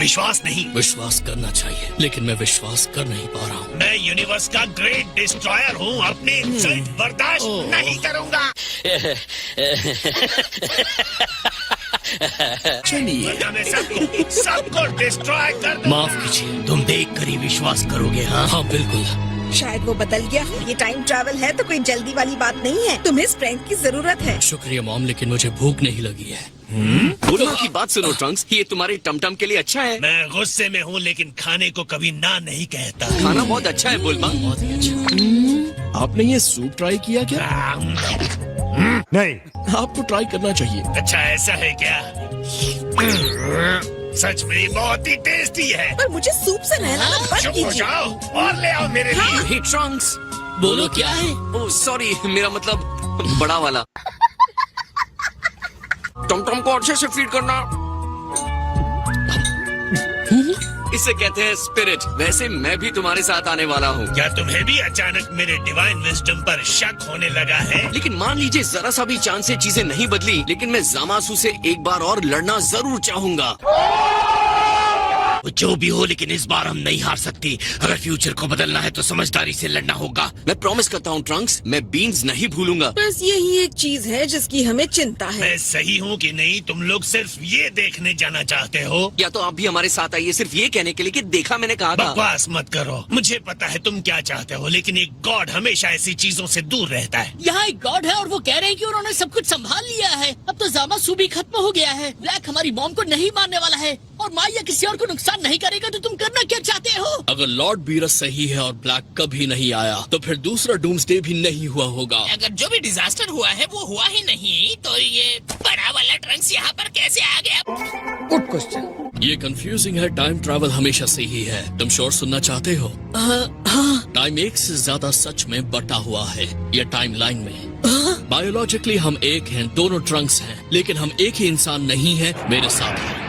विश्वास नहीं। विश्वास करना चाहिए, लेकिन मैं विश्वास कर नहीं पा रहा हूँ। मैं यूनिवर्स का ग्रेट डिस्ट्रॉयर हूँ, अपनी इंसल्ट बर्दाश्त नहीं करूँगा। चलिए, मैं सबको डिस्ट्रॉय कर दूंगा। माफ कीजिए। तुम देख कर ही विश्वास करोगे। हाँ हाँ बिल्कुल। शायद वो बदल गया हो। ये टाइम ट्रैवल है तो कोई जल्दी वाली बात नहीं है। तुम्हें स्ट्रेंथ की जरूरत है। शुक्रिया मॉम, लेकिन मुझे भूख नहीं लगी है। वो लोगों की बात सुनो ट्रंक्स, ये तुम्हारे टमटम के लिए अच्छा है। मैं गुस्से में हूँ, लेकिन खाने को कभी ना नहीं कहता। खाना बहुत अच्छा है बुलमा। बहुत ही अच्छा। आपने ये सूप ट्राई किया क्या? नहीं। आपको ट्राई करना चाहिए। अच्छा ऐसा है क्या? सच में बहुत ही टेस्टी है। पर मुझे सूप से रहना बंद चुप हो कीजिए। जाओ और ले आओ मेरे लिए। हे ट्रंक्स, बोलो क्या है? ओह सॉरी, मेरा मतलब बड़ा वाला। टमटम को अच्छे से फीड करना। इसे कहते हैं स्पिरिट। वैसे मैं भी तुम्हारे साथ आने वाला हूँ। क्या तुम्हें भी अचानक मेरे डिवाइन विजडम पर शक होने लगा है? लेकिन मान लीजिए जरा सा भी चांस से चीजें नहीं बदली, लेकिन मैं जामासू से एक बार और लड़ना जरूर चाहूंगा। जो भी हो, लेकिन इस बार हम नहीं हार सकती। अगर फ्यूचर को बदलना है तो समझदारी से लड़ना होगा। मैं प्रॉमिस करता हूँ ट्रंक्स, मैं बीन्स नहीं भूलूंगा। बस यही एक चीज है जिसकी हमें चिंता है। मैं सही हूँ कि नहीं? तुम लोग सिर्फ ये देखने जाना चाहते हो। या तो आप भी हमारे साथ आइए, सिर्फ ये कहने के लिए कि देखा मैंने कहा था। बकवास मत करो। मुझे पता है तुम क्या चाहते हो, लेकिन एक गॉड हमेशा ऐसी चीजों से दूर रहता है। यहाँ एक गॉड है और वो कह रहे हैं कि उन्होंने सब कुछ संभाल लिया है। अब तो जामासू भी खत्म हो गया है। ब्लैक हमारी मॉम को नहीं मारने वाला है और माया किसी और को नुकसान नहीं करेगा। तो तुम करना क्या चाहते हो? अगर लॉर्ड बीरस सही है और ब्लैक कभी नहीं आया, तो फिर दूसरा डूम्सडे भी नहीं हुआ होगा। अगर जो भी डिजास्टर हुआ है वो हुआ ही नहीं, तो ये बड़ा वाला ट्रंक्स यहाँ पर कैसे आ गया? Good question. ये कंफ्यूजिंग है। टाइम ट्रैवल हमेशा से ही है। तुम श्योर सुनना चाहते हो? टाइम एक से ज्यादा सच में बटा हुआ है ये टाइम लाइन में। बायोलॉजिकली हम एक हैं, दोनों ट्रंक्स हैं, लेकिन हम एक ही इंसान नहीं है। मेरे साथ है।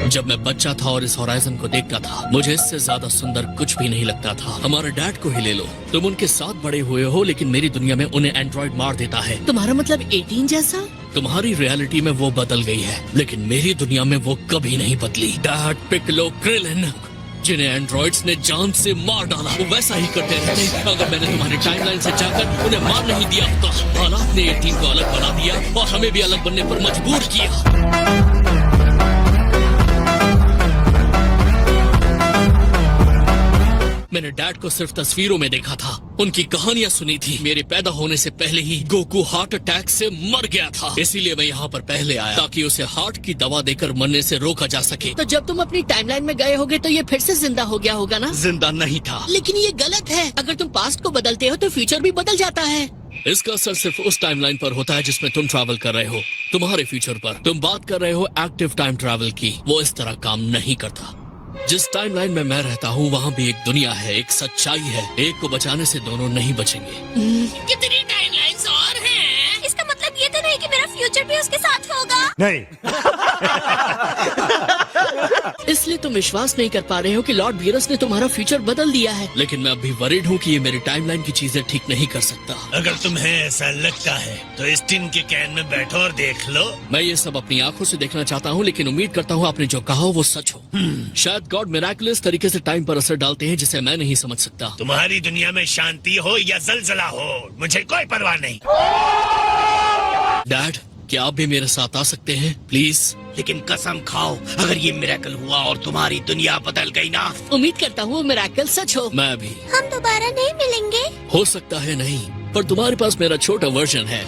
जब मैं बच्चा था और इस होराइजन को देखता था, मुझे इससे ज्यादा सुंदर कुछ भी नहीं लगता था। हमारे डैड को ही ले लो। तुम उनके साथ बड़े हुए हो, लेकिन मेरी दुनिया में उन्हें एंड्रॉइड मार देता है। तुम्हारा मतलब 18 जैसा? तुम्हारी रियलिटी में वो बदल गई है, लेकिन मेरी दुनिया में वो कभी नहीं बदली। डैड, पिकलो, क्रिलिन, जिन्हें एंड्रॉइड्स ने जान से मार डाला, वो वैसा ही करते रहते। अगर मैंने तुम्हारी टाइमलाइन से जाकर उन्हें मार नहीं दिया होता। हालात ने 18 को अलग बना दिया और हमें भी अलग बनने पर मजबूर किया। मैंने डैड को सिर्फ तस्वीरों में देखा था, उनकी कहानियां सुनी थी। मेरे पैदा होने से पहले ही गोकू हार्ट अटैक से मर गया था। इसीलिए मैं यहाँ पर पहले आया, ताकि उसे हार्ट की दवा देकर मरने से रोका जा सके। तो जब तुम अपनी टाइमलाइन में गए होगे तो ये फिर से जिंदा हो गया होगा ना? जिंदा नहीं था। लेकिन ये गलत है। अगर तुम पास्ट को बदलते हो तो फ्यूचर भी बदल जाता है। इसका असर सिर्फ उस टाइमलाइन पर होता है जिसमें तुम ट्रैवल कर रहे हो, तुम्हारे फ्यूचर पर। तुम बात कर रहे हो एक्टिव टाइम ट्रैवल की, वो इस तरह काम नहीं करता। जिस टाइमलाइन में मैं रहता हूँ वहाँ भी एक दुनिया है, एक सच्चाई है। एक को बचाने से दोनों नहीं बचेंगे। कितनी टाइमलाइन्स और हैं? इसका मतलब ये तो नहीं कि मेरा फ्यूचर भी उसके साथ होगा। नहीं। इसलिए तुम विश्वास नहीं कर पा रहे हो कि लॉर्ड बीरस ने तुम्हारा फ्यूचर बदल दिया है। लेकिन मैं अभी वरीड हूँ कि ये मेरी टाइमलाइन की चीजें ठीक नहीं कर सकता। अगर तुम्हें ऐसा लगता है तो इस टिन के कैन में बैठो और देख लो। मैं ये सब अपनी आंखों से देखना चाहता हूँ, लेकिन उम्मीद करता हूँ आपने जो कहा हो वो सच हो। शायद गॉड मिराकुलस तरीके से टाइम पर असर डालते हैं जिसे मैं नहीं समझ सकता। तुम्हारी दुनिया में शांति हो या जलजला हो, मुझे कोई परवाह नहीं। डैड, क्या आप भी मेरे साथ आ सकते हैं प्लीज? लेकिन कसम खाओ, अगर ये मिरेकल हुआ और तुम्हारी दुनिया बदल गई ना। उम्मीद करता हूँ वो मिरेकल सच हो। मैं भी। हम दोबारा नहीं मिलेंगे। हो सकता है नहीं, पर तुम्हारे पास मेरा छोटा वर्जन है।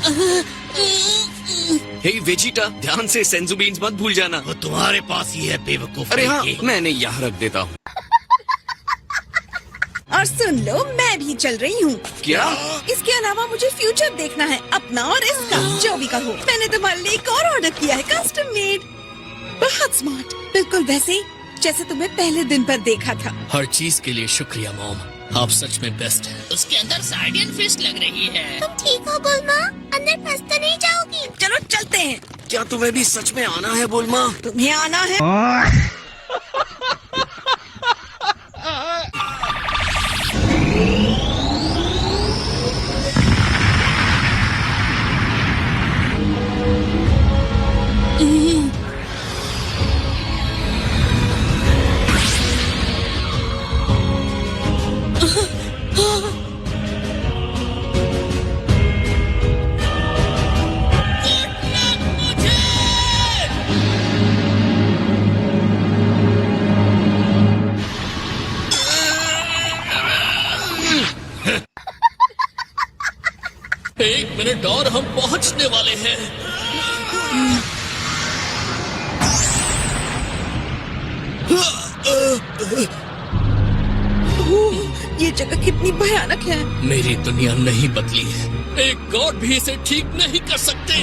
हे वेजिटा, ध्यान से सेंजू बीन्स मत भूल जाना। वो तुम्हारे पास ही है बेवकूफ। अरे हाँ, लड़के। मैंने यहाँ रख देता हूँ। और सुन लो, मैं भी चल रही हूँ। क्या? इसके अलावा मुझे फ्यूचर देखना है, अपना और इसका। जो भी कहो, मैंने तुम्हारे लिए एक और ऑर्डर किया है, कस्टम मेड। बहुत स्मार्ट, बिल्कुल वैसे ही जैसे तुम्हें पहले दिन पर देखा था। हर चीज के लिए शुक्रिया मॉम, आप सच में बेस्ट हैं। उसके अंदर सार्डियन फिश लग रही है। तुम ठीक हो बुलमा? अंदर फंस तो नहीं जाओगी? चलो चलते हैं। क्या तुम्हें भी सच में आना है बुलमा? तुम्हें आना है? मिनट और हम पहुंचने वाले हैं। ये जगह कितनी भयानक है। मेरी दुनिया नहीं बदली है, एक गॉड भी इसे ठीक नहीं कर सकते।